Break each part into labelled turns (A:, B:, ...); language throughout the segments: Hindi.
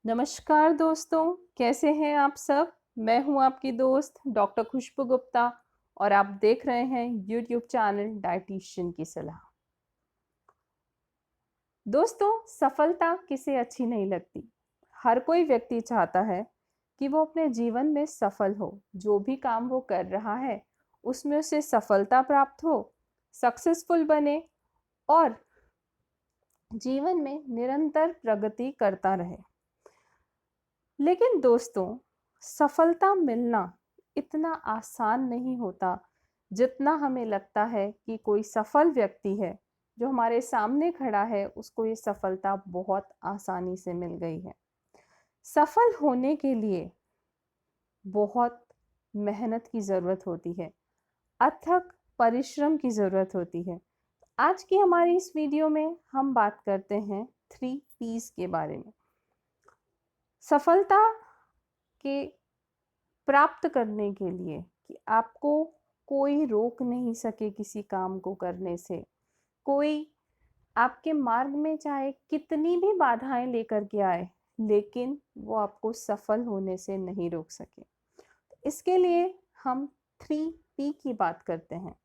A: नमस्कार दोस्तों, कैसे हैं आप सब? मैं हूं आपकी दोस्त डॉक्टर खुशबू गुप्ता और आप देख रहे हैं यूट्यूब चैनल डाइटिशियन की सलाह। दोस्तों, सफलता किसे अच्छी नहीं लगती। हर कोई व्यक्ति चाहता है कि वो अपने जीवन में सफल हो, जो भी काम वो कर रहा है उसमें उसे सफलता प्राप्त हो, सक्सेसफुल बने और जीवन में निरंतर प्रगति करता रहे। लेकिन दोस्तों, सफलता मिलना इतना आसान नहीं होता जितना हमें लगता है कि कोई सफल व्यक्ति है जो हमारे सामने खड़ा है, उसको ये सफलता बहुत आसानी से मिल गई है। सफल होने के लिए बहुत मेहनत की ज़रूरत होती है, अथक परिश्रम की ज़रूरत होती है। आज की हमारी इस वीडियो में हम बात करते हैं 3 P's के बारे में। सफलता के प्राप्त करने के लिए कि आपको कोई रोक नहीं सके किसी काम को करने से, कोई आपके मार्ग में चाहे कितनी भी बाधाएं लेकर के आए, लेकिन वो आपको सफल होने से नहीं रोक सके। इसके लिए हम 3 P की बात करते हैं।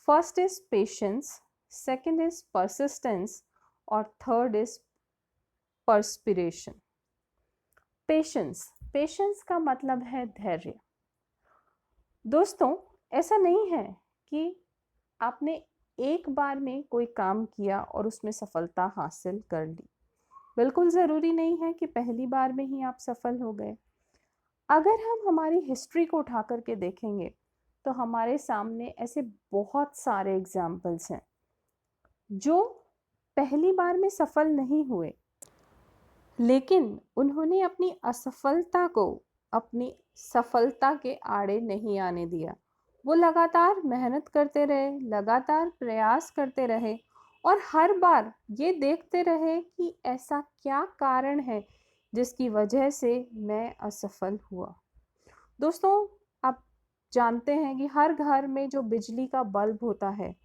A: First is patience, second is persistence और third is perspiration. Patience, patience का मतलब है धैर्य। दोस्तों, ऐसा नहीं है कि आपने एक बार में कोई काम किया और उसमें सफलता हासिल कर ली। बिल्कुल ज़रूरी नहीं है कि पहली बार में ही आप सफल हो गए। अगर हम हमारी हिस्ट्री को उठा करके देखेंगे तो हमारे सामने ऐसे बहुत सारे एग्जाम्पल्स हैं जो पहली बार में सफल नहीं हुए, लेकिन उन्होंने अपनी असफलता को अपनी सफलता के आड़े नहीं आने दिया। वो लगातार मेहनत करते रहे, लगातार प्रयास करते रहे और हर बार ये देखते रहे कि ऐसा क्या कारण है जिसकी वजह से मैं असफल हुआ। दोस्तों, आप जानते हैं कि हर घर में जो बिजली का बल्ब होता है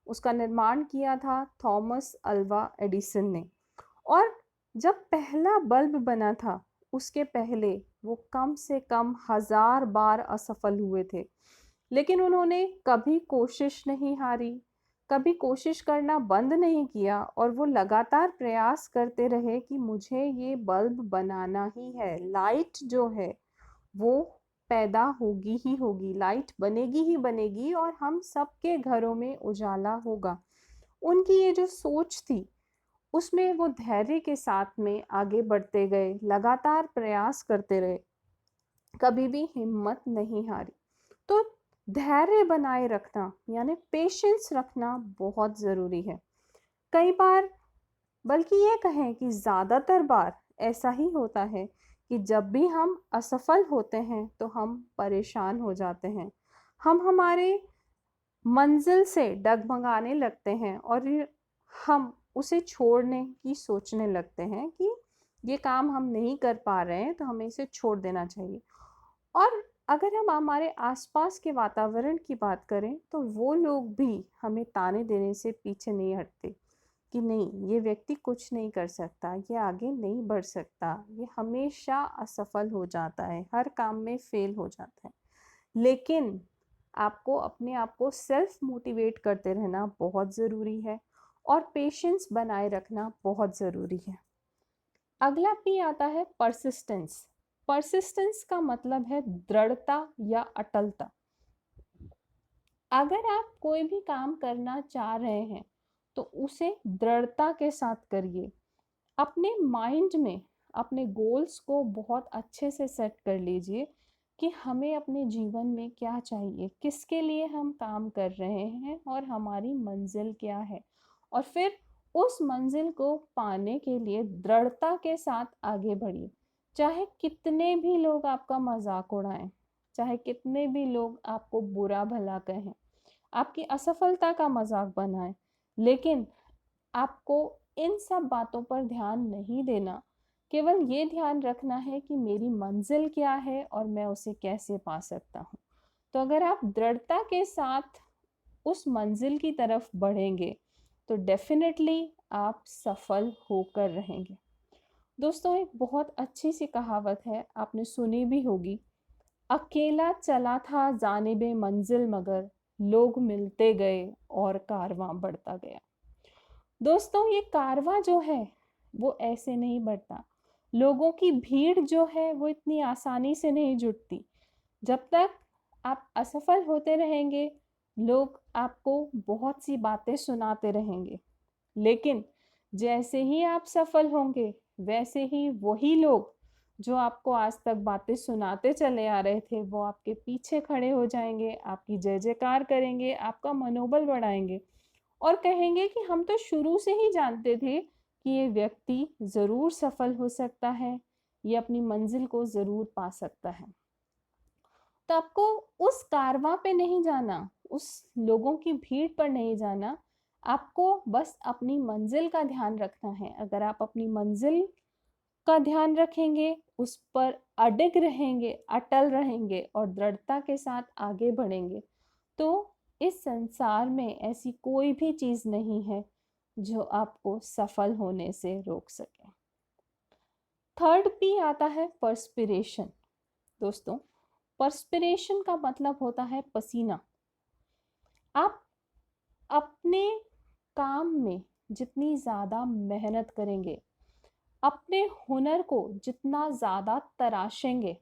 A: उसका निर्माण किया था थॉमस अल्वा एडिसन ने। और जब पहला बल्ब बना था उसके पहले वो कम से कम 1000 बार असफल हुए थे, लेकिन उन्होंने कभी कोशिश नहीं हारी, कभी कोशिश करना बंद नहीं किया और वो लगातार प्रयास करते रहे कि मुझे ये बल्ब बनाना ही है। लाइट जो है वो पैदा होगी ही होगी, लाइट बनेगी ही बनेगी और हम सबके घरों में उजाला होगा। उनकी ये जो सोच थी उसमें वो धैर्य के साथ में आगे बढ़ते गए, लगातार प्रयास करते रहे, कभी भी हिम्मत नहीं हारी। तो धैर्य बनाए रखना यानी पेशेंस रखना बहुत ज़रूरी है। कई बार, बल्कि ये कहें कि ज़्यादातर बार ऐसा ही होता है कि जब भी हम असफल होते हैं तो हम परेशान हो जाते हैं, हम हमारे मंजिल से डगमगाने लगते हैं और हम उसे छोड़ने की सोचने लगते हैं कि ये काम हम नहीं कर पा रहे हैं तो हमें इसे छोड़ देना चाहिए। और अगर हम हमारे आसपास के वातावरण की बात करें तो वो लोग भी हमें ताने देने से पीछे नहीं हटते कि नहीं, ये व्यक्ति कुछ नहीं कर सकता, ये आगे नहीं बढ़ सकता, ये हमेशा असफल हो जाता है, हर काम में फेल हो जाता है। लेकिन आपको अपने आप को सेल्फ मोटिवेट करते रहना बहुत ज़रूरी है और पेशेंस बनाए रखना बहुत ज़रूरी है। अगला पी आता है परसिस्टेंस। परसिस्टेंस का मतलब है दृढ़ता या अटलता। अगर आप कोई भी काम करना चाह रहे हैं तो उसे दृढ़ता के साथ करिए। अपने माइंड में अपने गोल्स को बहुत अच्छे से सेट कर लीजिए कि हमें अपने जीवन में क्या चाहिए, किसके लिए हम काम कर रहे हैं और हमारी मंजिल क्या है। और फिर उस मंजिल को पाने के लिए दृढ़ता के साथ आगे बढ़िए। चाहे कितने भी लोग आपका मजाक उड़ाएं, चाहे कितने भी लोग आपको बुरा भला कहें, आपकी असफलता का मजाक बनाएं, लेकिन आपको इन सब बातों पर ध्यान नहीं देना। केवल ये ध्यान रखना है कि मेरी मंजिल क्या है और मैं उसे कैसे पा सकता हूँ। तो अगर आप दृढ़ता के साथ उस मंजिल की तरफ बढ़ेंगे तो डेफिनेटली आप सफल होकर रहेंगे। दोस्तों एक बहुत अच्छी सी कहावत है, आपने सुनी भी होगी। अकेला चला था जानिबे मंजिल मगर लोग मिलते गए और कारवां बढ़ता गया। दोस्तों ये कारवां जो है वो ऐसे नहीं बढ़ता। लोगों की भीड़ जो है वो इतनी आसानी से नहीं जुटती। जब तक आप असफल होते रहेंगे, लोग आपको बहुत सी बातें सुनाते रहेंगे। लेकिन जैसे ही आप सफल होंगे, वैसे ही वही लोग जो आपको आज तक बातें सुनाते चले आ रहे थे, वो आपके पीछे खड़े हो जाएंगे, आपकी जय जयकार करेंगे, आपका मनोबल बढ़ाएंगे और कहेंगे कि हम तो शुरू से ही जानते थे कि ये व्यक्ति ज़रूर सफल हो सकता है, ये अपनी मंजिल को ज़रूर पा सकता है। तो आपको उस कारवां पे नहीं जाना, उस लोगों की भीड़ पर नहीं जाना, आपको बस अपनी मंजिल का ध्यान रखना है। अगर आप अपनी मंजिल का ध्यान रखेंगे, उस पर अडिग रहेंगे, अटल रहेंगे और दृढ़ता के साथ आगे बढ़ेंगे, तो इस संसार में ऐसी कोई भी चीज नहीं है जो आपको सफल होने से रोक सके। थर्ड पी आता है पर्स्पिरेशन। दोस्तों पर्स्पिरेशन का मतलब होता है पसीना। आप अपने काम में जितनी ज़्यादा मेहनत करेंगे, अपने हुनर को जितना ज़्यादा तराशेंगे,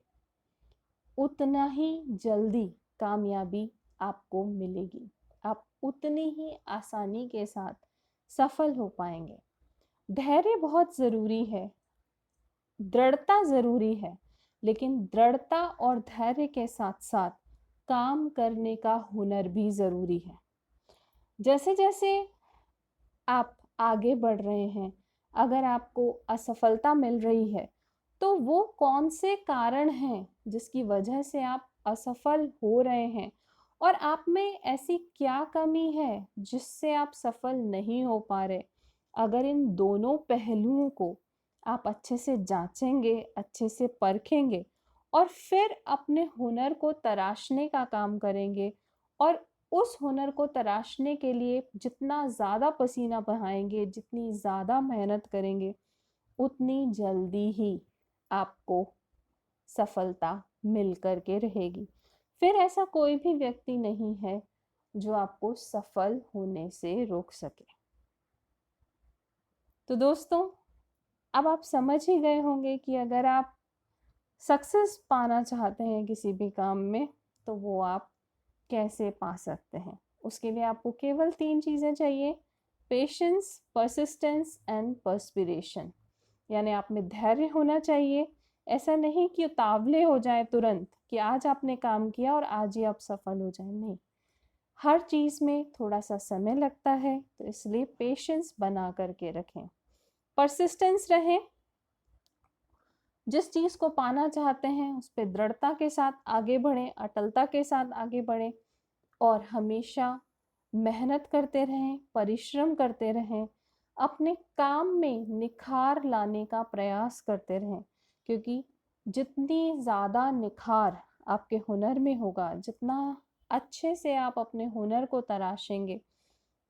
A: उतना ही जल्दी कामयाबी आपको मिलेगी। आप उतनी ही आसानी के साथ सफल हो पाएंगे। धैर्य बहुत ज़रूरी है, दृढ़ता ज़रूरी है, लेकिन दृढ़ता और धैर्य के साथ साथ काम करने का हुनर भी ज़रूरी है। जैसे जैसे आप आगे बढ़ रहे हैं, अगर आपको असफलता मिल रही है, तो वो कौन से कारण हैं जिसकी वजह से आप असफल हो रहे हैं और आप में ऐसी क्या कमी है जिससे आप सफल नहीं हो पा रहे। अगर इन दोनों पहलुओं को आप अच्छे से जांचेंगे, अच्छे से परखेंगे और फिर अपने हुनर को तराशने का काम करेंगे और उस हुनर को तराशने के लिए जितना ज़्यादा पसीना बहाएंगे, जितनी ज़्यादा मेहनत करेंगे, उतनी जल्दी ही आपको सफलता मिल कर के रहेगी। फिर ऐसा कोई भी व्यक्ति नहीं है जो आपको सफल होने से रोक सके। तो दोस्तों अब आप समझ ही गए होंगे कि अगर आप सक्सेस पाना चाहते हैं किसी भी काम में, तो वो आप कैसे पा सकते हैं। उसके लिए आपको केवल 3 चीज़ें चाहिए: पेशेंस, परसिस्टेंस एंड पर्स्पिरेशन। यानी आप में धैर्य होना चाहिए। ऐसा नहीं कि उतावले हो जाए तुरंत कि आज आपने काम किया और आज ही आप सफल हो जाए, नहीं। हर चीज़ में थोड़ा सा समय लगता है, तो इसलिए पेशेंस बना करके रखें, परसिस्टेंस रहें। जिस चीज़ को पाना चाहते हैं उस पर दृढ़ता के साथ आगे बढ़ें, अटलता के साथ आगे बढ़ें और हमेशा मेहनत करते रहें, परिश्रम करते रहें, अपने काम में निखार लाने का प्रयास करते रहें। क्योंकि जितनी ज़्यादा निखार आपके हुनर में होगा, जितना अच्छे से आप अपने हुनर को तराशेंगे,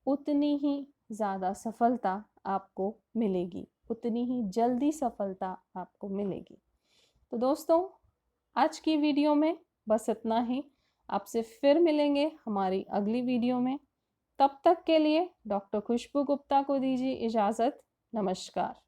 A: उतनी ही ज़्यादा सफलता आपको मिलेगी, उतनी ही जल्दी सफलता आपको मिलेगी। तो दोस्तों आज की वीडियो में बस इतना ही। आपसे फिर मिलेंगे हमारी अगली वीडियो में। तब तक के लिए डॉक्टर खुशबू गुप्ता को दीजिए इजाज़त। नमस्कार।